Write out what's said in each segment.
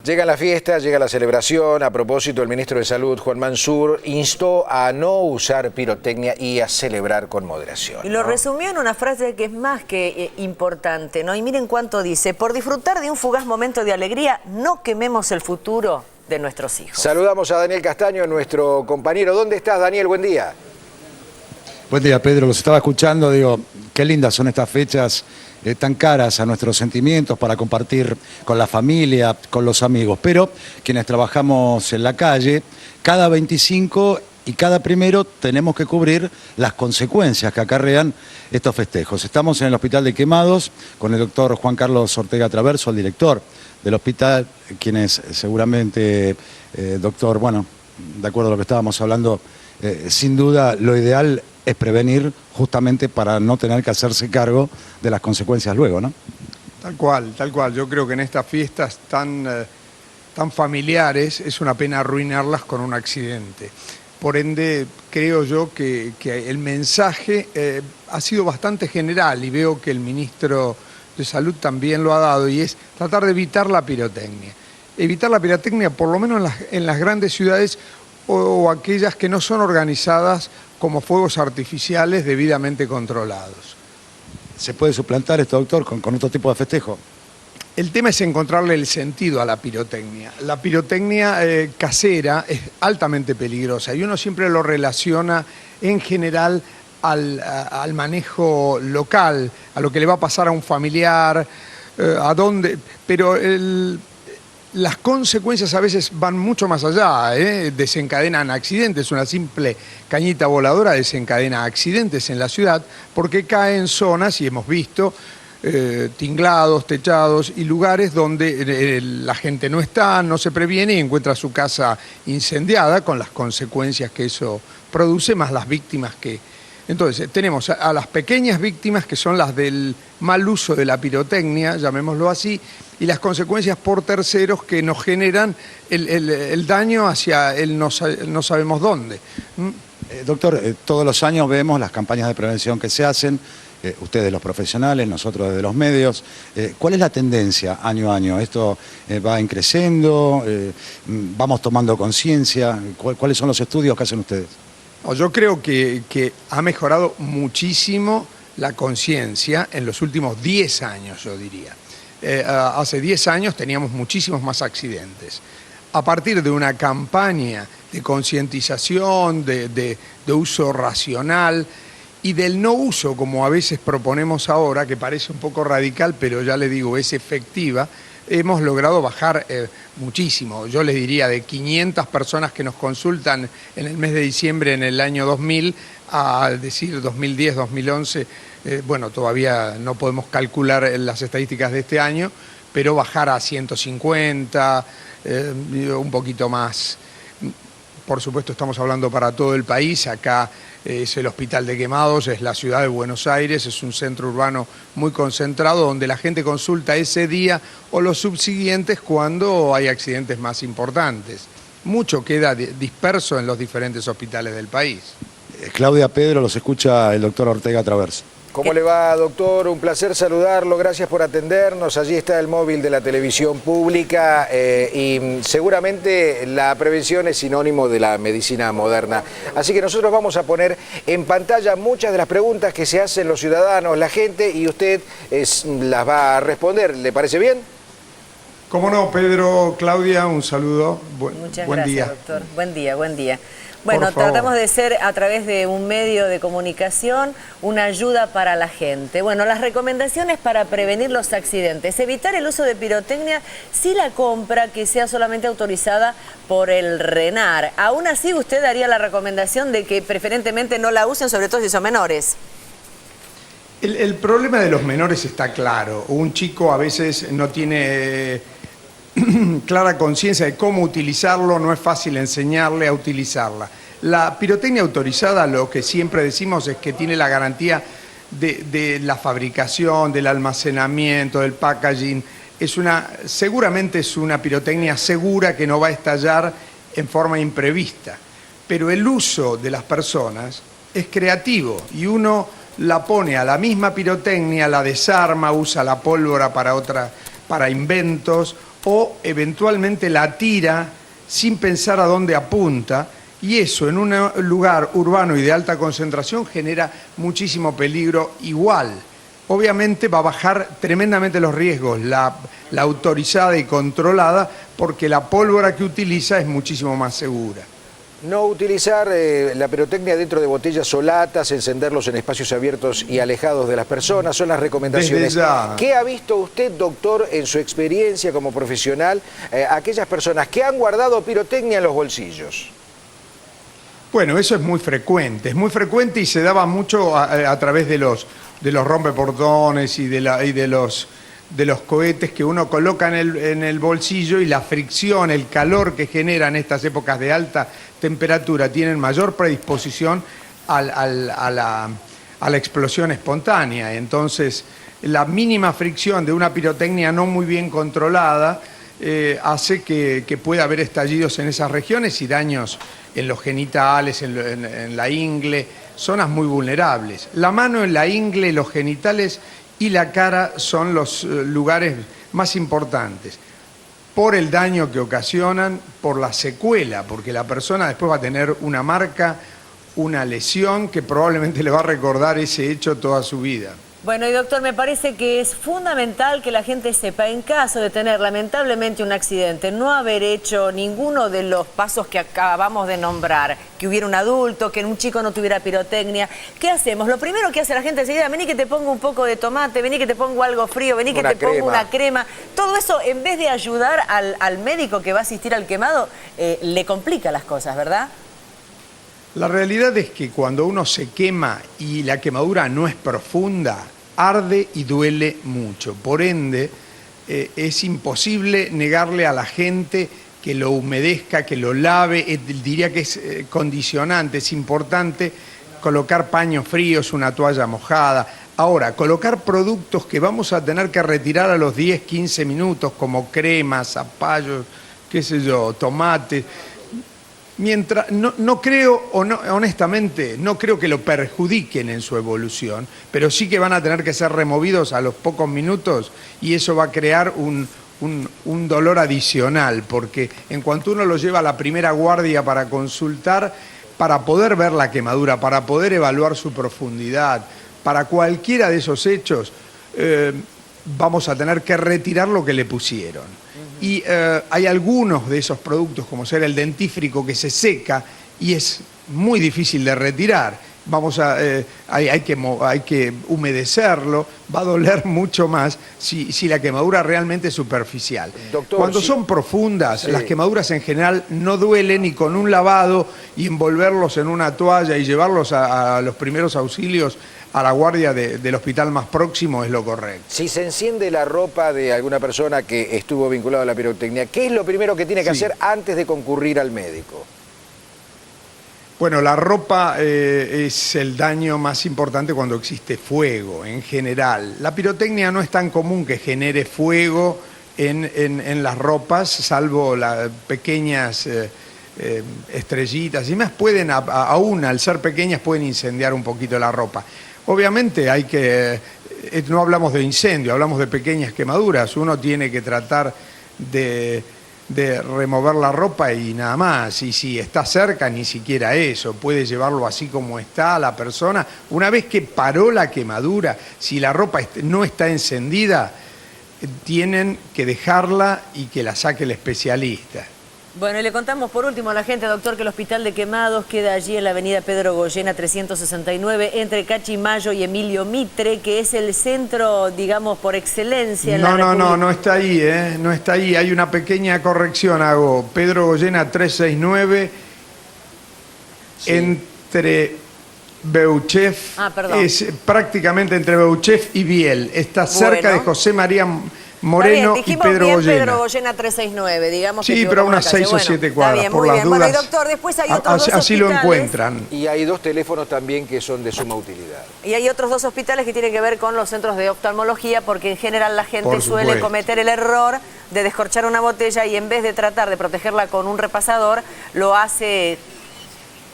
Llega la fiesta, llega la celebración. A propósito, el ministro de Salud, Juan Mansur, instó a no usar pirotecnia y a celebrar con moderación. Y lo resumió en una frase que es más que importante, ¿no? Y miren cuánto dice: por disfrutar de un fugaz momento de alegría, no quememos el futuro de nuestros hijos. Saludamos a Daniel Castaño, nuestro compañero. ¿Dónde estás, Daniel? Buen día. Buen día, Pedro. Los estaba escuchando, digo, qué lindas son estas fechas tan caras a nuestros sentimientos para compartir con la familia, con los amigos. Pero quienes trabajamos en la calle, cada 25 y cada primero tenemos que cubrir las consecuencias que acarrean estos festejos. Estamos en el Hospital de Quemados con el doctor Juan Carlos Ortega Traverso, el director del hospital, quienes seguramente, doctor, bueno, de acuerdo a lo que estábamos hablando, sin duda lo ideal es prevenir justamente para no tener que hacerse cargo de las consecuencias luego, ¿no? Tal cual, tal cual. Yo creo que en estas fiestas tan familiares es una pena arruinarlas con un accidente. Por ende, creo yo que el mensaje ha sido bastante general y veo que el ministro de Salud también lo ha dado, y es tratar de evitar la pirotecnia. Evitar la pirotecnia por lo menos en las grandes ciudades o aquellas que no son organizadas como fuegos artificiales debidamente controlados. ¿Se puede suplantar esto, doctor, con otro tipo de festejo? El tema es encontrarle el sentido a la pirotecnia. La pirotecnia casera es altamente peligrosa y uno siempre lo relaciona en general al manejo local, a lo que le va a pasar a un familiar, a dónde, pero las consecuencias a veces van mucho más allá, desencadenan accidentes. Una simple cañita voladora desencadena accidentes en la ciudad porque cae en zonas, y hemos visto, tinglados, techados y lugares donde la gente no está, no se previene y encuentra su casa incendiada con las consecuencias que eso produce, más las víctimas que... Entonces, tenemos a las pequeñas víctimas, que son las del mal uso de la pirotecnia, llamémoslo así, y las consecuencias por terceros que nos generan el daño hacia el no sabemos dónde. Doctor, todos los años vemos las campañas de prevención que se hacen, ustedes los profesionales, nosotros desde los medios. ¿Cuál es la tendencia año a año? ¿Esto va creciendo? ¿Vamos tomando conciencia? ¿Cuáles son los estudios que hacen ustedes? Yo creo que ha mejorado muchísimo la conciencia en los últimos 10 años, yo diría. Hace 10 años teníamos muchísimos más accidentes. A partir de una campaña de concientización, de uso racional y del no uso, como a veces proponemos ahora, que parece un poco radical, pero ya le digo, es efectiva, hemos logrado bajar muchísimo. Yo les diría, de 500 personas que nos consultan en el mes de diciembre en el año 2000, a decir 2010, 2011, bueno, todavía no podemos calcular las estadísticas de este año, pero bajar a 150, un poquito más. Por supuesto, estamos hablando para todo el país. Acá es el Hospital de Quemados, es la ciudad de Buenos Aires, es un centro urbano muy concentrado donde la gente consulta ese día o los subsiguientes cuando hay accidentes más importantes. Mucho queda disperso en los diferentes hospitales del país. Claudia, Pedro, los escucha el doctor Ortega Traverso. ¿Cómo le va, doctor? Un placer saludarlo, gracias por atendernos. Allí está el móvil de la televisión pública y seguramente la prevención es sinónimo de la medicina moderna. Así que nosotros vamos a poner en pantalla muchas de las preguntas que se hacen los ciudadanos, la gente, y usted las va a responder. ¿Le parece bien? Cómo no, Pedro, Claudia, un saludo. Muchas buen gracias, día. doctor. Buen día, buen día. Bueno, tratamos de ser, a través de un medio de comunicación, una ayuda para la gente. Bueno, las recomendaciones para prevenir los accidentes: evitar el uso de pirotecnia, si la compra que sea solamente autorizada por el RENAR. Aún así, usted daría la recomendación de que preferentemente no la usen, sobre todo si son menores. El problema de los menores está claro. Un chico a veces no tiene clara conciencia de cómo utilizarlo, no es fácil enseñarle a utilizarla. La pirotecnia autorizada, lo que siempre decimos es que tiene la garantía de la fabricación, del almacenamiento, del packaging. Seguramente es una pirotecnia segura que no va a estallar en forma imprevista. Pero el uso de las personas es creativo y uno la pone a la misma pirotecnia, la desarma, usa la pólvora para inventos, o eventualmente la tira sin pensar a dónde apunta, y eso en un lugar urbano y de alta concentración genera muchísimo peligro igual. Obviamente va a bajar tremendamente los riesgos la autorizada y controlada, porque la pólvora que utiliza es muchísimo más segura. No utilizar la pirotecnia dentro de botellas o latas, encenderlos en espacios abiertos y alejados de las personas, son las recomendaciones. Desde ya. ¿Qué ha visto usted, doctor, en su experiencia como profesional, aquellas personas que han guardado pirotecnia en los bolsillos? Bueno, eso es muy frecuente y se daba mucho a través de los rompeportones y de los cohetes que uno coloca en el bolsillo, y la fricción, el calor que genera en estas épocas de alta temperatura tienen mayor predisposición a la explosión espontánea. Entonces, la mínima fricción de una pirotecnia no muy bien controlada hace que pueda haber estallidos en esas regiones y daños en los genitales, en la ingle, zonas muy vulnerables. La mano, en la ingle, los genitales y la cara son los lugares más importantes, por el daño que ocasionan, por la secuela, porque la persona después va a tener una marca, una lesión que probablemente le va a recordar ese hecho toda su vida. Bueno, y doctor, me parece que es fundamental que la gente sepa, en caso de tener lamentablemente un accidente, no haber hecho ninguno de los pasos que acabamos de nombrar, que hubiera un adulto, que un chico no tuviera pirotecnia. ¿Qué hacemos? Lo primero que hace la gente enseguida: vení que te pongo un poco de tomate, vení que te pongo algo frío, vení que te pongo una crema. Todo eso, en vez de ayudar al médico que va a asistir al quemado, le complica las cosas, ¿verdad? La realidad es que cuando uno se quema y la quemadura no es profunda, arde y duele mucho. Por ende, es imposible negarle a la gente que lo humedezca, que lo lave. Diría que es condicionante, es importante colocar paños fríos, una toalla mojada. Ahora, colocar productos que vamos a tener que retirar a los 10, 15 minutos, como cremas, zapallos, qué sé yo, tomates. Mientras, no creo, honestamente, no creo que lo perjudiquen en su evolución, pero sí que van a tener que ser removidos a los pocos minutos, y eso va a crear un dolor adicional, porque en cuanto uno lo lleva a la primera guardia para consultar, para poder ver la quemadura, para poder evaluar su profundidad, para cualquiera de esos hechos, vamos a tener que retirar lo que le pusieron. Y hay algunos de esos productos, como ser el dentífrico, que se seca y es muy difícil de retirar. Hay que humedecerlo, va a doler mucho más si la quemadura realmente es superficial. Doctor, cuando son profundas, sí, las quemaduras en general no duelen, y con un lavado y envolverlos en una toalla y llevarlos a los primeros auxilios a la guardia del hospital más próximo es lo correcto. Si se enciende la ropa de alguna persona que estuvo vinculada a la pirotecnia, ¿qué es lo primero que tiene que hacer antes de concurrir al médico? Bueno, la ropa es el daño más importante cuando existe fuego, en general. La pirotecnia no es tan común que genere fuego en las ropas, salvo las pequeñas estrellitas y más. Aún al ser pequeñas, pueden incendiar un poquito la ropa. Obviamente no hablamos de incendio, hablamos de pequeñas quemaduras. Uno tiene que tratar de remover la ropa y nada más. Y si está cerca, ni siquiera eso. Puede llevarlo así como está la persona. Una vez que paró la quemadura, si la ropa no está encendida, tienen que dejarla y que la saque el especialista. Bueno, y le contamos por último a la gente, doctor, que el Hospital de Quemados queda allí en la avenida Pedro Goyena 369, entre Cachimayo y Emilio Mitre, que es el centro, digamos, por excelencia en la República. No está ahí, no está ahí. Hay una pequeña corrección, hago. Pedro Goyena 369, sí, entre Beuchef, es prácticamente entre Beuchef y Biel. Está cerca de José María Moreno y Pedro Goyena. Pedro Goyena 369, digamos. Sí, pero unas 6 o 7 cuadras, bien, por las dudas. Bueno, y doctor, después hay otros dos así hospitales. lo encuentran. Y hay 2 teléfonos también que son de suma utilidad. Y hay otros 2 hospitales que tienen que ver con los centros de oftalmología, porque en general la gente suele cometer el error de descorchar una botella y en vez de tratar de protegerla con un repasador, lo hace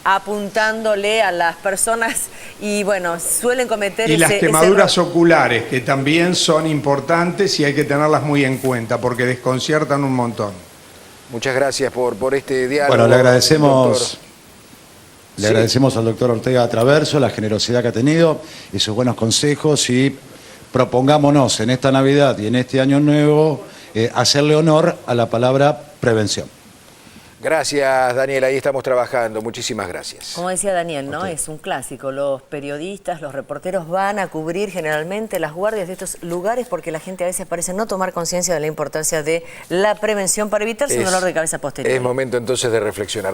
apuntándole a las personas Y bueno, suelen cometer Y las ese quemaduras error. oculares, que también son importantes y hay que tenerlas muy en cuenta porque desconciertan un montón. Muchas gracias por este diálogo. Bueno, le doctor. agradecemos. Le Sí. agradecemos al doctor Ortega Traverso la generosidad que ha tenido y sus buenos consejos y propongámonos en esta Navidad y en este año nuevo hacerle honor a la palabra prevención. Gracias, Daniel, ahí estamos trabajando. Muchísimas gracias. Como decía Daniel, ¿no? Es un clásico. Los periodistas, los reporteros van a cubrir generalmente las guardias de estos lugares porque la gente a veces parece no tomar conciencia de la importancia de la prevención para evitarse un dolor de cabeza posterior. Es momento entonces de reflexionar.